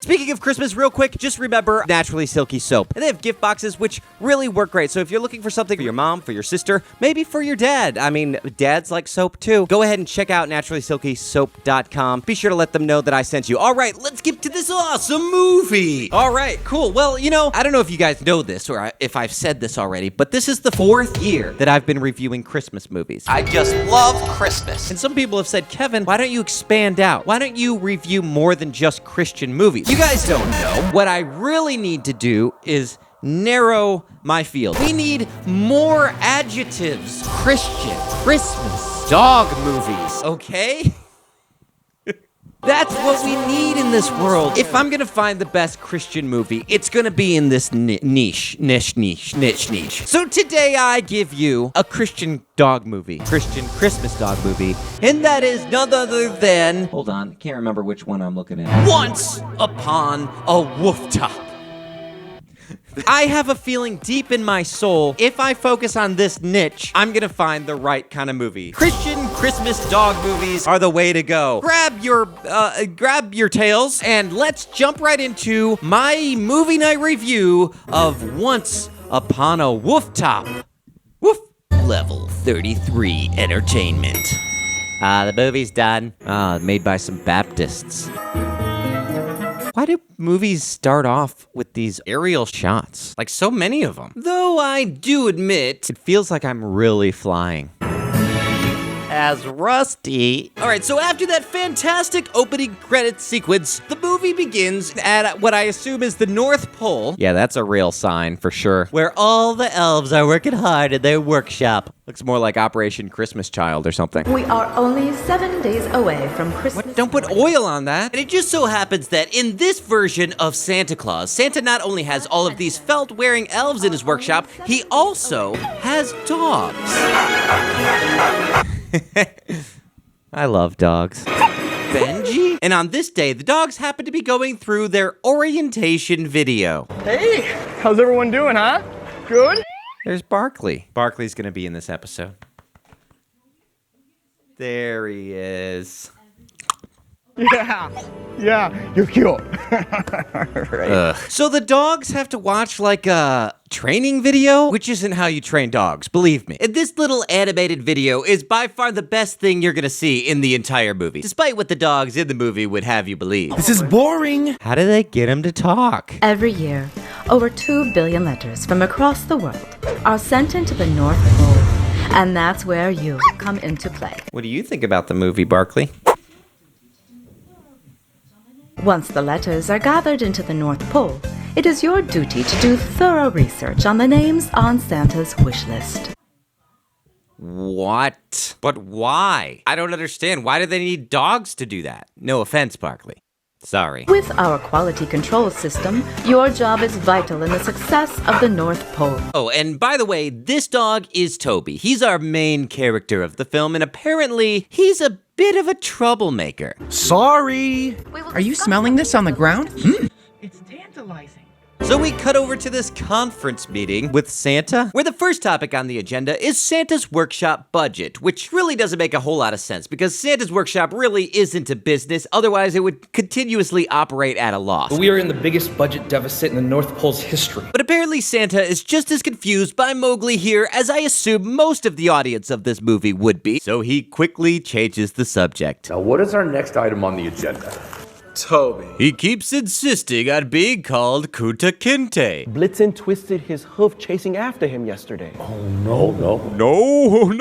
Speaking of Christmas, real quick, just remember Naturally Silky Soap. And they have gift boxes, which really work great. So if you're looking for something for your mom, for your sister, maybe for your dad. I mean, dads like soap too. Go ahead and check out naturallysilkysoap.com. Be sure to let them know that I sent you. All right, let's get to this awesome movie. All right, cool. Well, you know, I don't know if you guys know this or if I've said this already, but this is the 4th year that I've been reviewing Christmas movies. I just love Christmas. And some people have said, Kevin, why don't you expand out? Why don't you review more than just Christian movies? You guys don't know. What I really need to do is narrow my field. We need more adjectives. Christian, Christmas, dog movies, okay? That's what we need in this world. If I'm gonna find the best Christian movie, it's gonna be in this niche. So today I give you a Christian dog movie, Christian Christmas dog movie, and that is none other than, hold on, can't remember which one I'm looking at. Once Upon a Wooftop. I have a feeling deep in my soul, if I focus on this niche, I'm gonna find the right kind of movie. Christian Christmas dog movies are the way to go. Grab your tails, and let's jump right into my movie night review of Once Upon a Wooftop. Woof. Level 33 Entertainment. The movie's done. Made by some Baptists. Why do movies start off with these aerial shots? Like so many of them. Though I do admit, it feels like I'm really flying. As Rusty. All right, so after that fantastic opening credits sequence, the movie begins at what I assume is the North Pole. Yeah, that's a real sign for sure. Where all the elves are working hard in their workshop. Looks more like Operation Christmas Child or something. We are only 7 days away from Christmas. What? Don't put oil on that. And it just so happens that in this version of Santa Claus, Santa not only has all of these felt-wearing elves in his workshop, he also has dogs. I love dogs. Benji? And on this day, the dogs happen to be going through their orientation video. Hey, how's everyone doing, huh? Good? There's Barkley. Barkley's gonna be in this episode. There he is. Yeah, you're cute. Right. So the dogs have to watch like a training video, which isn't how you train dogs, believe me. And this little animated video is by far the best thing you're gonna see in the entire movie, despite what the dogs in the movie would have you believe. This is boring. How do they get him to talk? Every year, over 2 billion letters from across the world are sent into the North Pole, and that's where you come into play. What do you think about the movie, Barkley? Once the letters are gathered into the North Pole, it is your duty to do thorough research on the names on Santa's wish list. What? But why? I don't understand. Why do they need dogs to do that? No offense, Barkley. Sorry. With our quality control system, your job is vital in the success of the North Pole. Oh, and by the way, this dog is Toby. He's our main character of the film, and apparently he's a bit of a troublemaker. Sorry. Are you smelling this on the ground? It's tantalizing. So we cut over to this conference meeting with Santa, where the first topic on the agenda is Santa's workshop budget, which really doesn't make a whole lot of sense because Santa's workshop really isn't a business, otherwise it would continuously operate at a loss. We are in the biggest budget deficit in the North Pole's history. But apparently Santa is just as confused by Mowgli here as I assume most of the audience of this movie would be, so he quickly changes the subject. Now, what is our next item on the agenda? Toby. He keeps insisting on being called Kunta Kinte. Blitzen twisted his hoof chasing after him yesterday. No. No.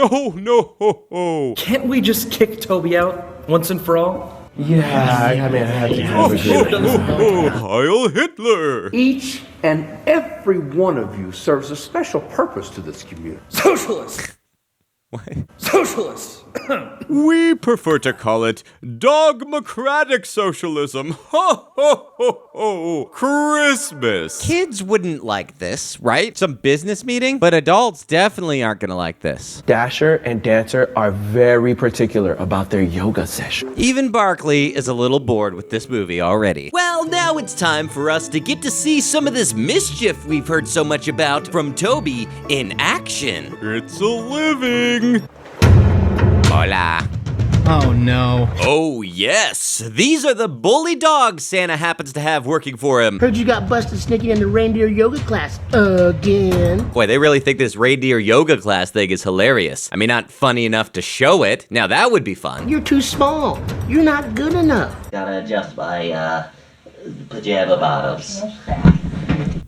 Can't we just kick Toby out once and for all? Yeah, I mean, I had to Heil Hitler. Each and every one of you serves a special purpose to this community. Socialists! What? Socialists! We prefer to call it dogmocratic socialism. Ho, ho, ho, ho. Christmas. Kids wouldn't like this, right? Some business meeting? But adults definitely aren't gonna like this. Dasher and Dancer are very particular about their yoga session. Even Barkley is a little bored with this movie already. Well, now it's time for us to get to see some of this mischief we've heard so much about from Toby in action. It's a living. Hola. Oh no. Oh, yes. These are the bully dogs Santa happens to have working for him. Heard you got busted sneaking in the reindeer yoga class again. Boy, they really think this reindeer yoga class thing is hilarious. I mean, not funny enough to show it. Now, that would be fun. You're too small. You're not good enough. Gotta adjust my, pajama bottoms.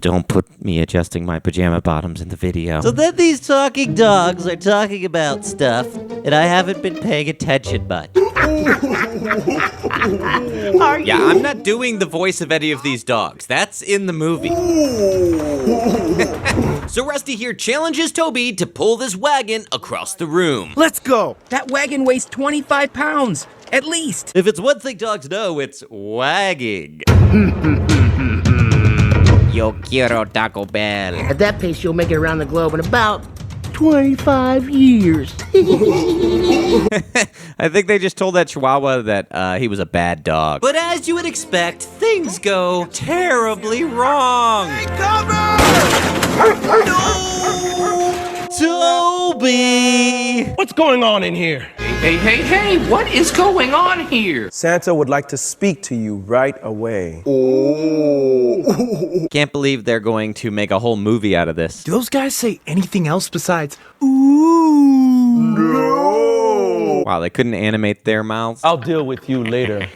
Don't put me adjusting my pajama bottoms in the video. So then these talking dogs are talking about stuff, and I haven't been paying attention much. Yeah, I'm not doing the voice of any of these dogs. That's in the movie. So Rusty here challenges Toby to pull this wagon across the room. Let's go. That wagon weighs 25 pounds, at least. If it's one thing dogs know, it's wagging. Yo quiero Taco Bell. At that pace, you'll make it around the globe in about 25 years. I think they just told that Chihuahua that he was a bad dog. But as you would expect, things go terribly wrong. Take cover! No! Toby! What's going on in here? Hey, what is going on here? Santa would like to speak to you right away. Can't believe they're going to make a whole movie out of this. Do those guys say anything else besides, ooh? No! Wow, they couldn't animate their mouths? I'll deal with you later.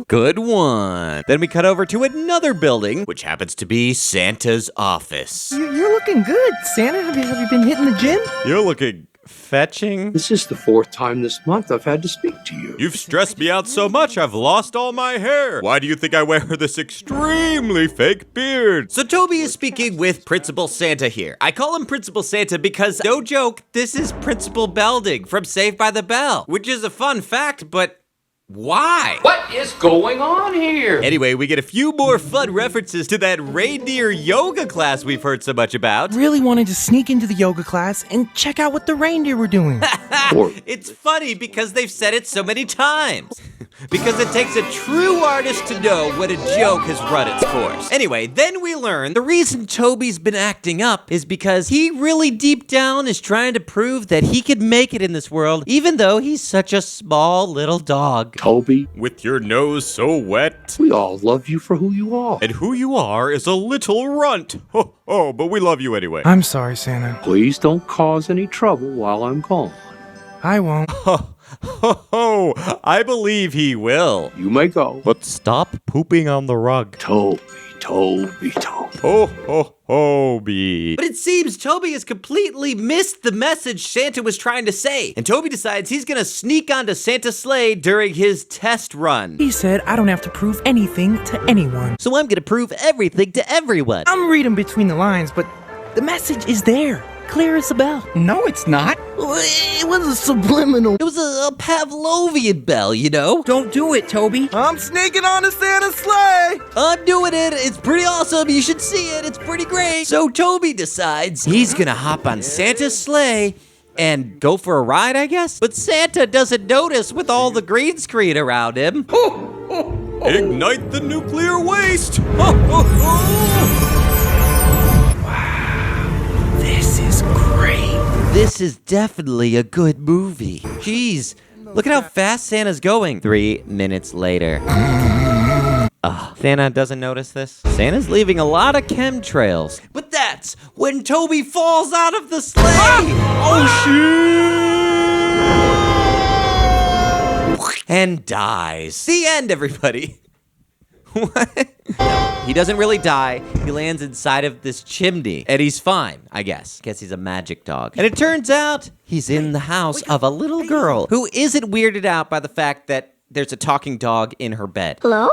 Good one. Then we cut over to another building, which happens to be Santa's office. You're looking good, Santa. Have you been hitting the gym? You're looking fetching. This is the 4th time this month I've had to speak to you. You've stressed me out so much, I've lost all my hair. Why do you think I wear this extremely fake beard? So Toby is speaking with Principal Santa here. I call him Principal Santa because, no joke, this is Principal Belding from Saved by the Bell, which is a fun fact, but why? What is going on here? Anyway, we get a few more fun references to that reindeer yoga class we've heard so much about. Really wanted to sneak into the yoga class and check out what the reindeer were doing. It's funny because they've said it so many times. Because it takes a true artist to know when a joke has run its course. Anyway, then we learn the reason Toby's been acting up is because he really deep down is trying to prove that he could make it in this world, even though he's such a small little dog. Toby, With your nose so wet. we all love you for who you are. And who you are is a little runt. Oh, but we love you anyway. I'm sorry, Santa. Please don't cause any trouble while I'm gone. I won't. I believe he will. You may go. But stop pooping on the rug. Toby. Toby. But it seems Toby has completely missed the message Santa was trying to say. And Toby decides he's gonna sneak onto Santa's sleigh during his test run. He said I don't have to prove anything to anyone. So I'm gonna prove everything to everyone. I'm reading between the lines, but the message is there. Clear as a bell. No, it's not. It was a subliminal. It was a Pavlovian bell, you know? Don't do it, Toby. I'm sneaking onto Santa's sleigh. I'm doing it. It's pretty awesome. You should see it. It's pretty great. So Toby decides he's gonna hop on Santa's sleigh and go for a ride, I guess? But Santa doesn't notice with all the green screen around him. Ignite the nuclear waste! This is great. This is definitely a good movie. Jeez, look at how fast Santa's going. 3 minutes later. Santa doesn't notice this. Santa's leaving a lot of chemtrails. But that's when Toby falls out of the sleigh! Oh, shit! And dies. The end, everybody. What? No, he doesn't really die. He lands inside of this chimney, and he's fine, I guess. Guess he's a magic dog. And it turns out he's in the house of a little girl who isn't weirded out by the fact that there's a talking dog in her bed. Hello?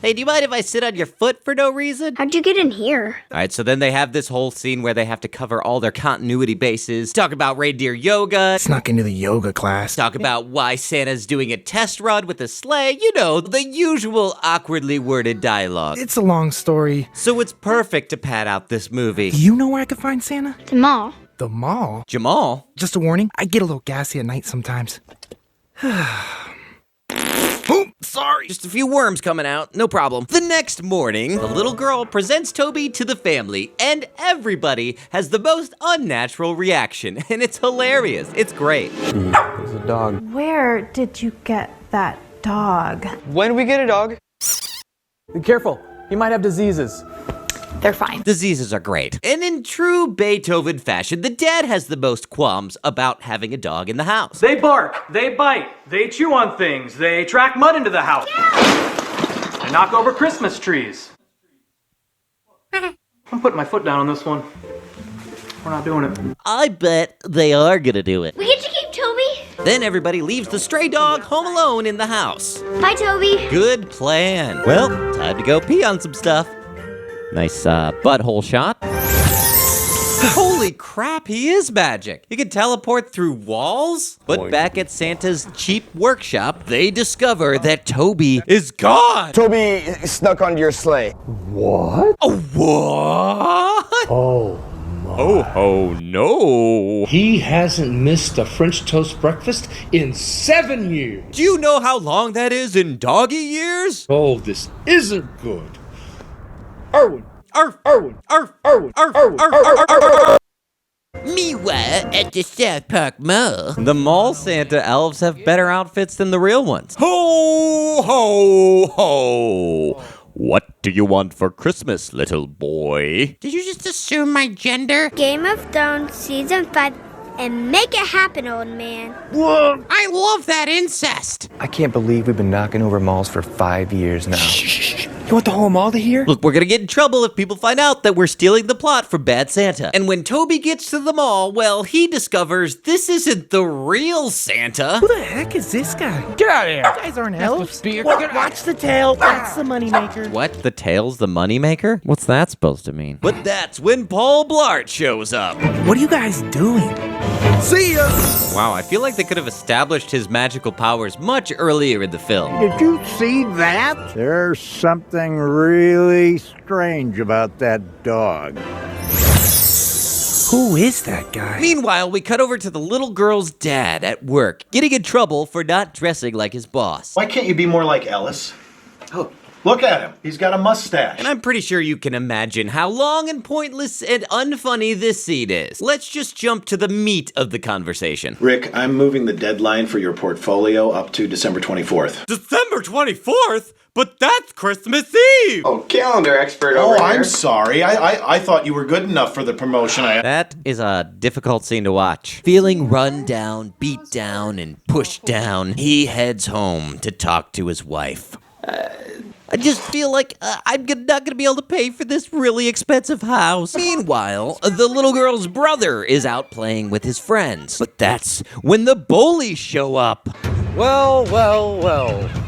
Hey, do you mind if I sit on your foot for no reason? How'd you get in here? All right, so then they have this whole scene where they have to cover all their continuity bases, talk about reindeer yoga, Snuck into the yoga class. talk about why Santa's doing a test run with a sleigh, you know, the usual awkwardly worded dialogue. It's a long story. So it's perfect to pad out this movie. Do you know where I could find Santa? The mall. The mall. Jamal? Just a warning, I get a little gassy at night sometimes. Sorry. Just a few worms coming out, no problem. The next morning, the little girl presents Toby to the family, and everybody has the most unnatural reaction, and it's hilarious. It's great. There's a dog. Where did you get that dog? When we get a dog? Be careful. He might have diseases. They're fine. Diseases are great. And in true Beethoven fashion, the dad has the most qualms about having a dog in the house. They bark, they bite, they chew on things, they track mud into the house. They knock over Christmas trees. I'm putting my foot down on this one. We're not doing it. I bet they are gonna do it. We get to keep Toby? Then everybody leaves the stray dog home alone in the house. Bye, Toby. Good plan. Well, time to go pee on some stuff. Nice butthole shot. Holy crap, he is magic. He can teleport through walls? But back at Santa's cheap workshop, they discover that Toby is gone. Toby snuck onto your sleigh. What? Oh, what? Oh, no. He hasn't missed a French toast breakfast in 7 years. Do you know how long that is in doggy years? Oh, this isn't good. Erwin. Arf, Erwin. arf, Erwin. arf, Erwin. arf, arf, arf, arf, arf. Meanwhile, at the South Park Mall. The mall Santa elves have better outfits than the real ones. Ho, ho, ho. What do you want for Christmas, little boy? Did you just assume my gender? Game of Thrones Season 5 and make it happen, old man. Whoa! I love that incest. I can't believe we've been knocking over malls for 5 years now. You want the whole mall to hear? Look, we're gonna get in trouble if people find out that we're stealing the plot for Bad Santa. And when Toby gets to the mall, well, he discovers this isn't the real Santa. Who the heck is this guy? Get out of here! You guys aren't elves. Watch the tail. That's the moneymaker. What? The tail's the moneymaker? What's that supposed to mean? But that's when Paul Blart shows up. What are you guys doing? See ya! Wow, I feel like they could have established his magical powers much earlier in the film. Did you see that? There's something really strange about that dog. Who is that guy? Meanwhile, we cut over to the little girl's dad at work, getting in trouble for not dressing like his boss. Why can't you be more like Ellis? Oh, look at him. He's got a mustache. And I'm pretty sure you can imagine how long and pointless and unfunny this scene is. Let's just jump to the meat of the conversation. Rick, I'm moving the deadline for your portfolio up to December 24th. December 24th? But that's Christmas Eve! Oh, calendar expert over here. Oh, I'm sorry. I thought you were good enough for the promotion. That is a difficult scene to watch. Feeling run down, beat down, and pushed down, he heads home to talk to his wife. I just feel like I'm not gonna be able to pay for this really expensive house. Meanwhile, the little girl's brother is out playing with his friends. But that's when the bullies show up. Well.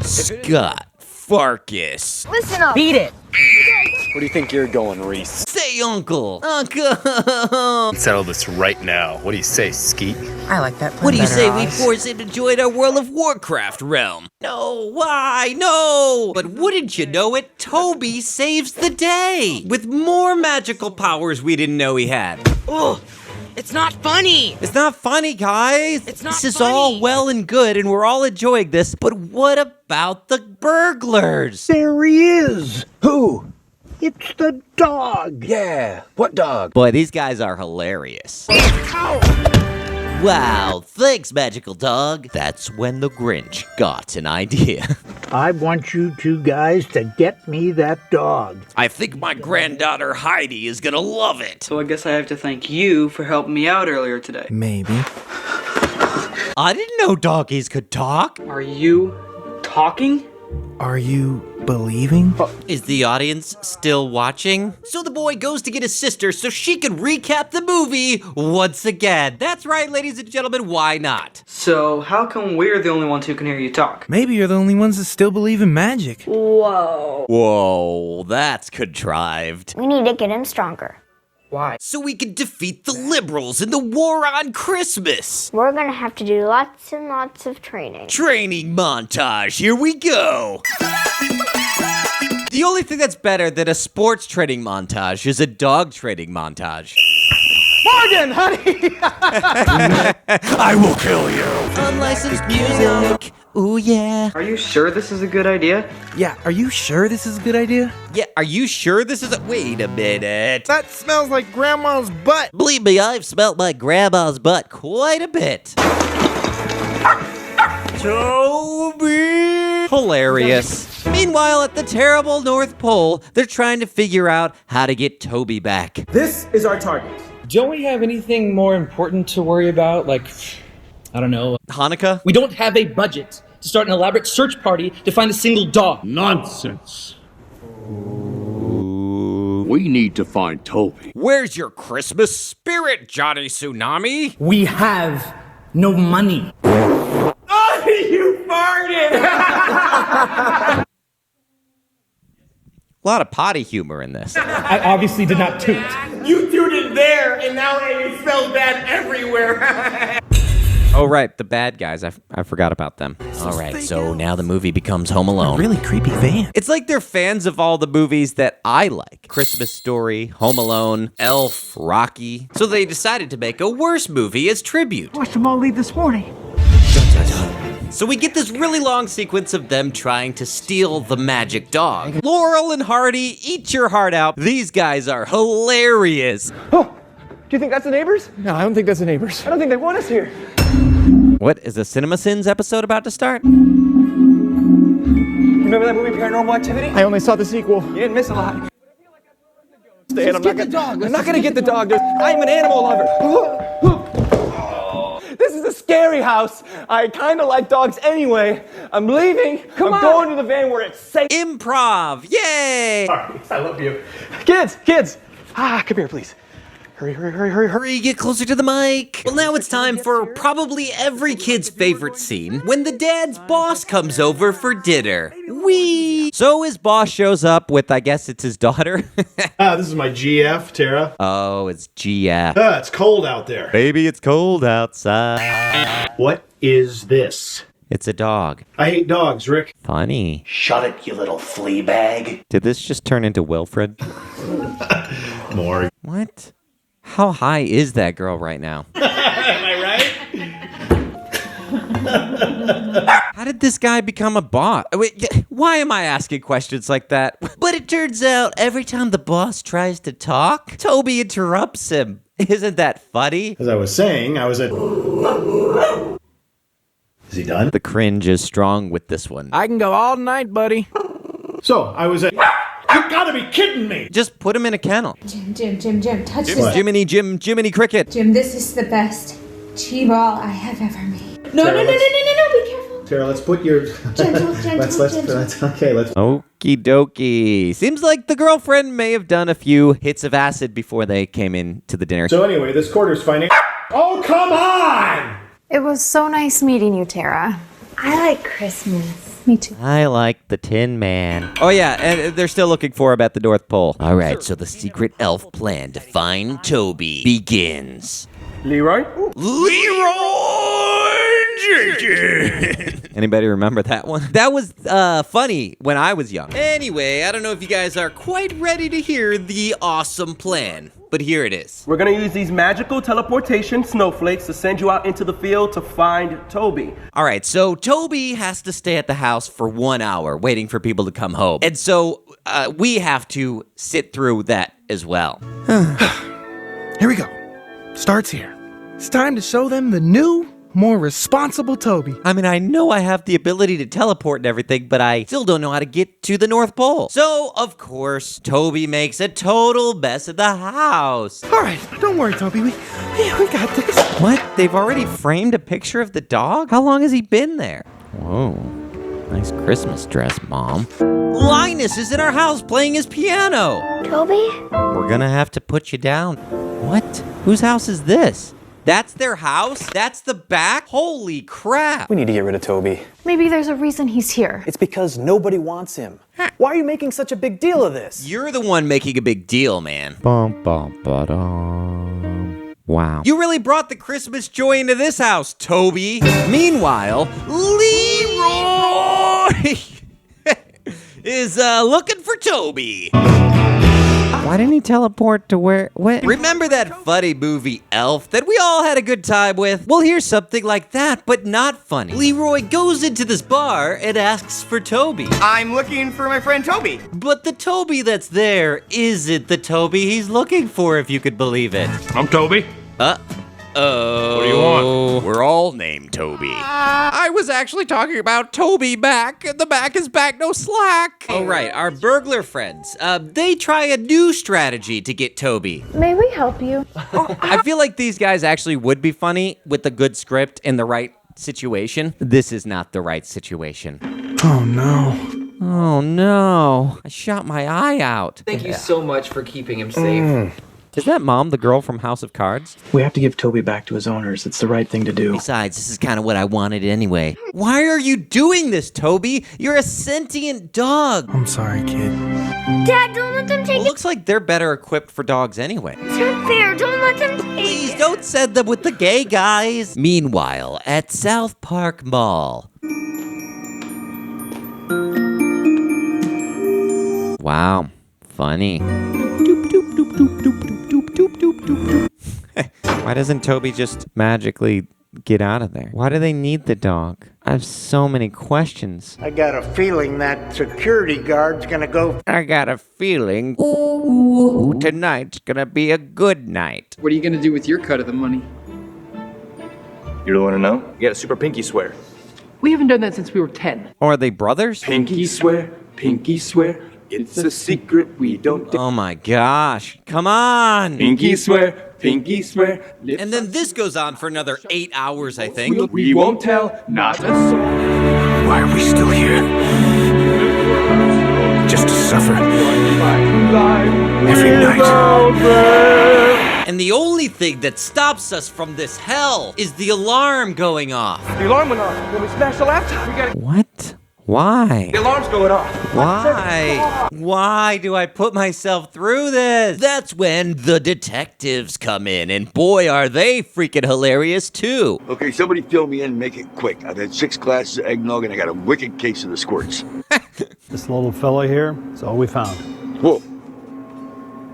Scott Farkas. Listen up. Beat it! Where do you think you're going, Reese? Say, Uncle. Uncle. Settle this right now. What do you say, Skeet? I like that plan What do you better, say Oz. we force him to join our World of Warcraft realm? No, why? No! But wouldn't you know it, Toby saves the day with more magical powers we didn't know he had. Ugh! It's not funny! It's not funny, guys. It's not This is funny. all well and good, and we're all enjoying this, but what about the burglars? There he is. Who? It's the dog. Yeah. What dog? Boy, these guys are hilarious. Wow, thanks, magical dog. That's when the Grinch got an idea. I want you two guys to get me that dog. I think my granddaughter Heidi is gonna love it. So I guess I have to thank you for helping me out earlier today. Maybe. I didn't know doggies could talk. Are you talking? Are you believing? Is the audience still watching? So the boy goes to get his sister so she can recap the movie once again. That's right, ladies and gentlemen, why not? So how come we're the only ones who can hear you talk? Maybe you're the only ones that still believe in magic. Whoa. Whoa, that's contrived. We need to get him stronger. Why? So we can defeat the liberals in the war on Christmas. We're gonna have to do lots and lots of training. Training montage, here we go. The only thing that's better than a sports training montage is a dog training montage. Morgan, honey! I will kill you. Unlicensed music. Ooh, yeah. Are you sure this is a good idea? Yeah, are you sure this is a good idea? Yeah, are you sure this is a... Wait a minute. That smells like Grandma's butt. Believe me, I've smelled my grandma's butt quite a bit. Toby! Hilarious. Meanwhile, at the terrible North Pole, they're trying to figure out how to get Toby back. This is our target. Don't we have anything more important to worry about? Like, I don't know. Hanukkah? We don't have a budget to start an elaborate search party to find a single dog. Nonsense. We need to find Toby. Where's your Christmas spirit, Johnny Tsunami? We have no money. Oh, you farted! A lot of potty humor in this. I obviously did not toot. You tooted there, and now it smells bad everywhere. Oh, right, the bad guys. I forgot about them. All right, so now the movie becomes Home Alone. A really creepy van. It's like they're fans of all the movies that I like. Christmas Story, Home Alone, Elf, Rocky. So they decided to make a worse movie as tribute. Watched them all leave this morning. So we get this really long sequence of them trying to steal the magic dog. Laurel and Hardy, eat your heart out. These guys are hilarious. Oh, do you think that's the neighbors? No, I don't think that's the neighbors. I don't think they want us here. What, is a Cinema Sins episode about to start? Remember that movie Paranormal Activity? I only saw the sequel. You didn't miss a lot. I'm not gonna get the dog. I'm an animal lover. This is a scary house. I kind of like dogs anyway. I'm leaving. I'm going to the van where it's safe. Improv, yay! Sorry, I love you. Kids. Come here, please. Hurry. Get closer to the mic. Well, now it's time for probably every kid's favorite scene, when the dad's boss comes over for dinner. Whee! So his boss shows up with, I guess it's his daughter. This is my GF, Tara. Oh, it's GF. It's cold out there. Baby, it's cold outside. What is this? It's a dog. I hate dogs, Rick. Funny. Shut it, you little flea bag. Did this just turn into Wilfred? More. What? How high is that girl right now? Am I right? How did this guy become a boss? Wait, why am I asking questions like that? But it turns out every time the boss tries to talk, Toby interrupts him. Isn't that funny? As I was saying, I was at... Is he done? The cringe is strong with this one. I can go all night, buddy. So, I was at... You gotta be kidding me! Just put him in a kennel. Jim, touch this. Jiminy Cricket. Jim, this is the best T-ball I have ever made. No, be careful. Tara, let's put your... Gentle. Okay, let's... Okie dokie. Seems like the girlfriend may have done a few hits of acid before they came in to the dinner. So anyway, this quarter's finding... Oh, come on! It was so nice meeting you, Tara. I like Christmas. Me too. I like the Tin Man. Oh yeah, and they're still looking for him at the North Pole. All right, so the secret elf plan to find Toby begins. Leroy Jenkins. Anybody remember that one? That was funny when I was young. Anyway, I don't know if you guys are quite ready to hear the awesome plan, but here it is. We're gonna use these magical teleportation snowflakes to send you out into the field to find Toby. All right, so Toby has to stay at the house for 1 hour waiting for people to come home. And so we have to sit through that as well. Here we go. Starts here. It's time to show them the new, more responsible Toby. I mean, I know I have the ability to teleport and everything, but I still don't know how to get to the North Pole. So, of course, Toby makes a total mess of the house. All right, don't worry, Toby. We got this. What? They've already framed a picture of the dog? How long has he been there? Whoa. Nice Christmas dress, Mom. Linus is in our house playing his piano. Toby? We're gonna have to put you down. What? Whose house is this? That's their house? That's the back? Holy crap. We need to get rid of Toby. Maybe there's a reason he's here. It's because nobody wants him. Why are you making such a big deal of this? You're the one making a big deal, man. Wow. You really brought the Christmas joy into this house, Toby. Meanwhile, Leroy is looking for Toby. Why didn't he teleport to where? What? Remember that funny movie Elf that we all had a good time with? Well, here's something like that, but not funny. Leroy goes into this bar and asks for Toby. I'm looking for my friend Toby. But the Toby that's there isn't the Toby he's looking for, if you could believe it. I'm Toby. Oh. What do you want? We're all named Toby. I was actually talking about Toby Mac, and the Mac is back no slack. Oh, right. Our burglar friends. They try a new strategy to get Toby. May we help you? I feel like these guys actually would be funny with a good script in the right situation. This is not the right situation. Oh, no. Oh, no. I shot my eye out. Thank you so much for keeping him safe. Is that Mom the girl from House of Cards? We have to give Toby back to his owners. It's the right thing to do. Besides, this is kind of what I wanted anyway. Why are you doing this, Toby? You're a sentient dog. I'm sorry, kid. Dad, don't let them take it. Looks like they're better equipped for dogs anyway. It's not fair. Don't let them take Please it. don't send them with the gay guys. Meanwhile, at South Park Mall. Wow, funny. Why doesn't Toby just magically get out of there? Why do they need the dog? I have so many questions. I got a feeling that security guard's gonna go. I got a feeling tonight's gonna be a good night. What are you going to do with your cut of the money? You don't want to know? You got a super pinky swear. We haven't done that since we were 10. Or are they brothers? Pinky swear, pinky swear. It's a secret we don't. Oh my gosh. Come on. Pinky swear, pinky swear. And then this goes on for another 8 hours, I think. We won't tell, not a soul. Why are we still here? Just to suffer. Every night. And the only thing that stops us from this hell is the alarm going off. The alarm went off. When we smashed the laptop, we got What? Why? The alarm's going off. Why? Why do I put myself through this? That's when the detectives come in, and boy, are they freaking hilarious too. Okay, somebody fill me in and make it quick. I've had 6 glasses of eggnog and I got a wicked case of the squirts. This little fella here is all we found. Whoa.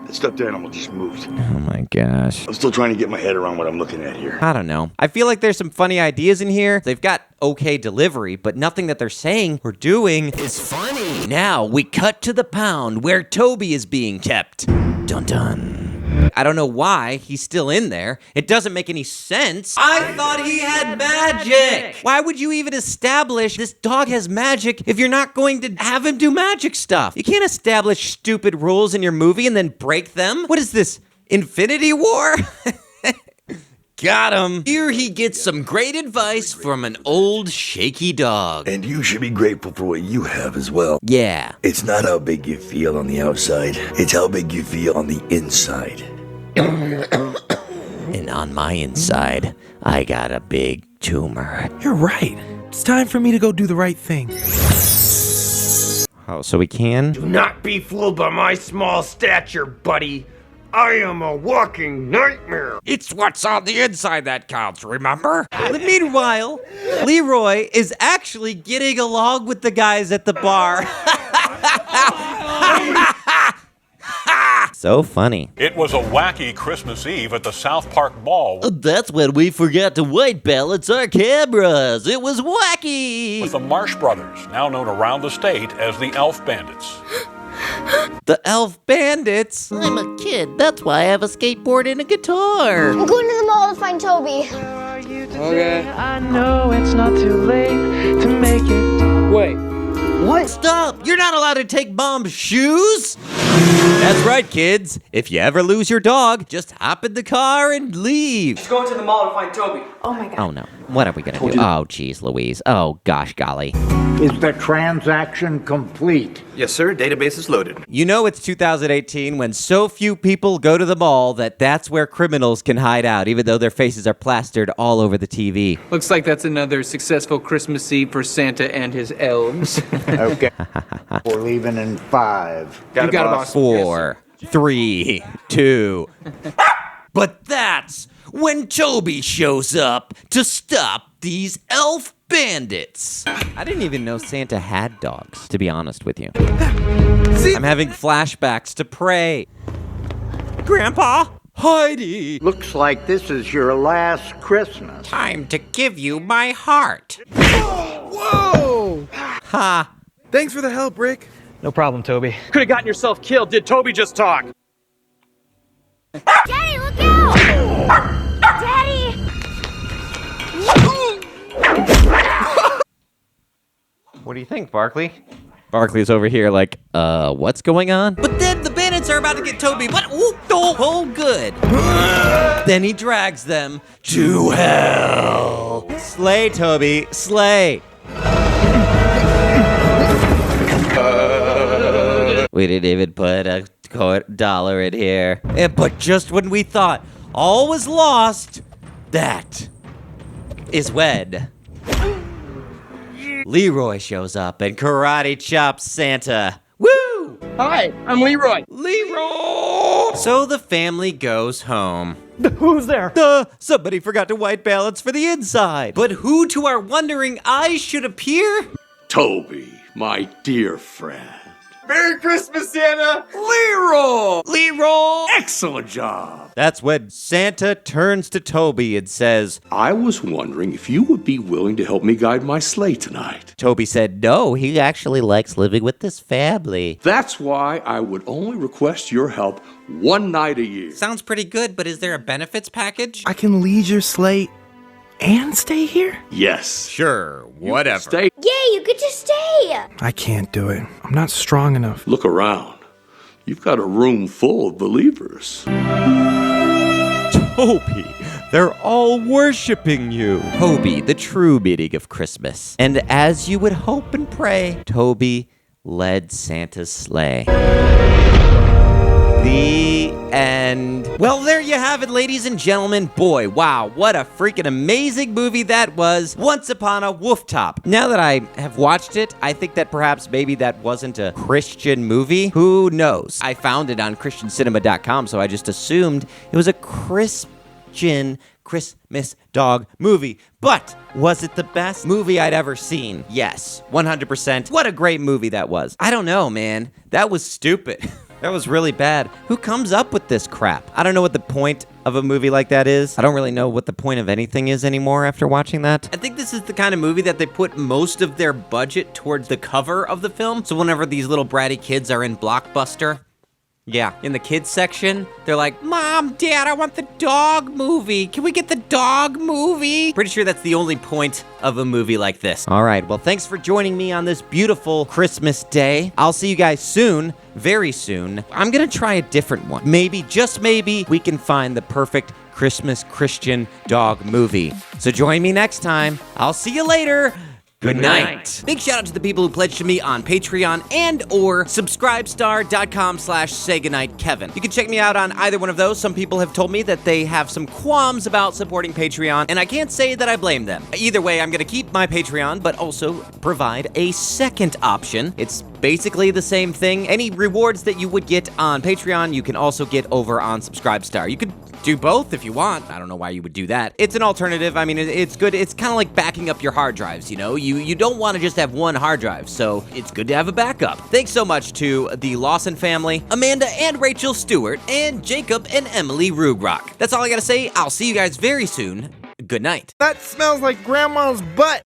That stuffed animal just moved. Oh my gosh. I'm still trying to get my head around what I'm looking at here. I don't know. I feel like there's some funny ideas in here. They've got okay delivery, but nothing that they're saying or doing is funny. Now we cut to the pound where Toby is being kept. Dun dun. I don't know why he's still in there. It doesn't make any sense. I thought he had magic. Why would you even establish this dog has magic if you're not going to have him do magic stuff? You can't establish stupid rules in your movie and then break them. What is this, Infinity War? Got him. Here he gets some great advice from an old shaky dog. And you should be grateful for what you have as well. Yeah. It's not how big you feel on the outside. It's how big you feel on the inside. And on my inside, I got a big tumor. You're right. It's time for me to go do the right thing. Oh, so we can? Do not be fooled by my small stature, buddy. I am a walking nightmare. It's what's on the inside that counts, remember? Meanwhile, Leroy is actually getting along with the guys at the bar. So funny. It was a wacky Christmas Eve at the South Park Mall. That's when we forgot to white balance our cameras. It was wacky. With the Marsh Brothers, now known around the state as the Elf Bandits. The Elf Bandits? I'm a kid. That's why I have a skateboard and a guitar. I'm going to the mall to find Toby. Okay. I know it's not too late to make it. Wait. What? Stop! You're not allowed to take Mom's shoes! That's right, kids. If you ever lose your dog, just hop in the car and leave. Let's go to the mall to find Toby. Oh my god. Oh no. What are we gonna do? Oh, geez, Louise. Oh, gosh golly. Is the transaction complete? Yes, sir. Database is loaded. You know it's 2018 when so few people go to the mall that's where criminals can hide out, even though their faces are plastered all over the TV. Looks like that's another successful Christmas Eve for Santa and his elves. Okay. We're leaving in 5. You got it, boss. 4, 3, 2. But that's when Toby shows up to stop these elf bandits. I didn't even know Santa had dogs, to be honest with you. I'm having flashbacks to Prey. Grandpa. Heidi. Looks like this is your last Christmas. Time to give you my heart. Whoa! Ha. Thanks for the help, Rick. No problem, Toby. Could have gotten yourself killed. Did Toby just talk? Daddy, look out! Daddy! What do you think, Barkley? Barkley's over here like, what's going on? But then the bandits are about to get Toby, but oh, good. Then he drags them to hell. Slay, Toby, slay. We didn't even put a $1 in here. But just when we thought all was lost, that is when Leroy shows up and karate chops Santa. Woo! Hi, I'm Leroy. Leroy! So the family goes home. Who's there? Somebody forgot to white balance for the inside. But who to our wondering eyes should appear? Toby, my dear friend. Merry Christmas, Santa. Leroy! Excellent job. That's when Santa turns to Toby and says, I was wondering if you would be willing to help me guide my sleigh tonight. Toby said, no, he actually likes living with this family. That's why I would only request your help one night a year. Sounds pretty good, but is there a benefits package? I can lead your sleigh and stay here? Yes. Sure, whatever. Stay. Yay, you get to stay! I can't do it. I'm not strong enough. Look around. You've got a room full of believers. Toby, they're all worshiping you. Toby, the true meaning of Christmas. And as you would hope and pray, Toby led Santa's sleigh. The end. Well, there you have it, ladies and gentlemen. Boy, wow, what a freaking amazing movie that was. Once Upon a Wooftop. Now that I have watched it, I think that perhaps maybe that wasn't a Christian movie. Who knows? I found it on christiancinema.com, so I just assumed it was a Christian Christmas dog movie. But was it the best movie I'd ever seen? Yes, 100%. What a great movie that was. I don't know, man. That was stupid. That was really bad. Who comes up with this crap? I don't know what the point of a movie like that is. I don't really know what the point of anything is anymore after watching that. I think this is the kind of movie that they put most of their budget towards the cover of the film. So whenever these little bratty kids are in Blockbuster, yeah, in the kids section, they're like, Mom, Dad, I want the dog movie. Can we get the dog movie? Pretty sure that's the only point of a movie like this. All right, well, thanks for joining me on this beautiful Christmas day. I'll see you guys soon, very soon. I'm gonna try a different one. Maybe, just maybe, we can find the perfect Christmas Christian dog movie. So join me next time. I'll see you later. Good night. Big shout out to the people who pledged to me on Patreon and or subscribestar.com/saygoodnightkevin. You can check me out on either one of those. Some people have told me that they have some qualms about supporting Patreon, and I can't say that I blame them. Either way, I'm going to keep my Patreon, but also provide a second option. It's basically the same thing. Any rewards that you would get on Patreon, you can also get over on Subscribestar. You could do both if you want. I don't know why you would do that. It's an alternative. I mean, it's good. It's kind of like backing up your hard drives, you know? You don't want to just have one hard drive, so it's good to have a backup. Thanks so much to the Lawson family, Amanda and Rachel Stewart, and Jacob and Emily Rugrock. That's all I gotta say. I'll see you guys very soon. Good night. That smells like Grandma's butt.